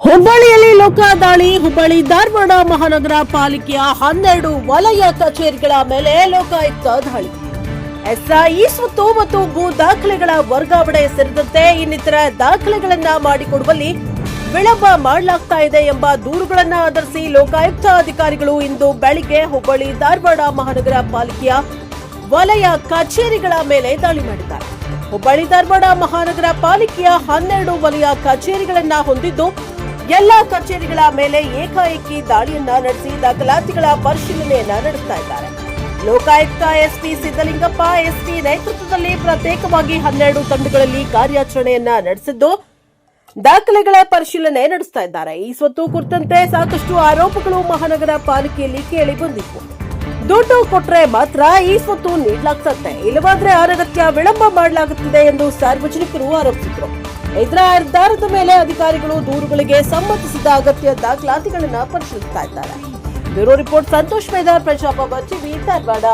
ಹುಬ್ಬಳ್ಳಿಯಲ್ಲಿ ಲೋಕಾದಾಳಿ. ಹುಬ್ಬಳ್ಳಿ ಧಾರವಾಡ ಮಹಾನಗರ ಪಾಲಿಕೆಯ 12 ವಲಯ ಕಚೇರಿಗಳ ಮೇಲೆ ಲೋಕಾಯುಕ್ತ ದಾಳಿ. ಎಸ್ಐ ಸ್ವತ್ತು ಮತ್ತು ಭೂ ದಾಖಲೆಗಳ ವರ್ಗಾವಣೆ ಸೇರಿದಂತೆ ಇನ್ನಿತರ ದಾಖಲೆಗಳನ್ನ ಮಾಡಿಕೊಡುವಲ್ಲಿ ವಿಳಂಬ ಮಾಡಲಾಗ್ತಾ ಇದೆ ಎಂಬ ದೂರುಗಳನ್ನು ಆಧರಿಸಿ ಲೋಕಾಯುಕ್ತ ಅಧಿಕಾರಿಗಳು ಇಂದು ಬೆಳಿಗ್ಗೆ ಹುಬ್ಬಳ್ಳಿ ಧಾರವಾಡ ಮಹಾನಗರ ಪಾಲಿಕೆಯ ವಲಯ ಕಚೇರಿಗಳ ಮೇಲೆ ದಾಳಿ ಮಾಡಿದ್ದಾರೆ. ಹುಬ್ಬಳ್ಳಿ ಧಾರವಾಡ ಮಹಾನಗರ ಪಾಲಿಕೆಯ 12 ವಲಯ ಕಚೇರಿಗಳನ್ನ ಹೊಂದಿದ್ದು ಎಲ್ಲಾ ಕಚೇರಿಗಳ ಮೇಲೆ ಏಕಾಏಕಿ ದಾಳಿಯನ್ನ ನಡೆಸಿ ದಾಖಲಾತಿಗಳ ಪರಿಶೀಲನೆಯನ್ನ ನಡೆಸ್ತಾ ಇದ್ದಾರೆ. ಲೋಕಾಯುಕ್ತ ಎಸ್ಪಿ ಸಿದ್ದಲಿಂಗಪ್ಪ ಎಸ್ಪಿ ನೇತೃತ್ವದಲ್ಲಿ ಪ್ರತ್ಯೇಕವಾಗಿ 12 ತಂಡಗಳಲ್ಲಿ ಕಾರ್ಯಾಚರಣೆಯನ್ನ ನಡೆಸಿದ್ದು ದಾಖಲೆಗಳ ಪರಿಶೀಲನೆ ನಡೆಸ್ತಾ ಇದ್ದಾರೆ. ಈ ಸ್ವತ್ತು ಕುರಿತಂತೆ ಸಾಕಷ್ಟು ಆರೋಪಗಳು ಮಹಾನಗರ ಪಾಲಿಕೆಯಲ್ಲಿ ಕೇಳಿ ಬಂದಿತ್ತು. ದುಡ್ಡು ಕೊಟ್ರೆ ಮಾತ್ರ ಈ ಸ್ವತ್ತು ನೀಡಲಾಗ್ತದೆ, ಇಲ್ಲವಾದ್ರೆ ಅನಗತ್ಯ ವಿಳಂಬ ಮಾಡಲಾಗುತ್ತಿದೆ ಎಂದು ಸಾರ್ವಜನಿಕರು ಆರೋಪಿಸಿದರು. ಇದರ ಆಧಾರದ ಮೇಲೆ ಅಧಿಕಾರಿಗಳು ದೂರುಗಳಿಗೆ ಸಂಬಂಧಿಸಿದ ಅಗತ್ಯ ದಾಖಲಾತಿಗಳನ್ನು ಪರಿಶೀಲಿಸುತ್ತಾ ಇದ್ದಾರೆ. Bureau report Santosh Medar, Prajaprabha TV, Dharwad.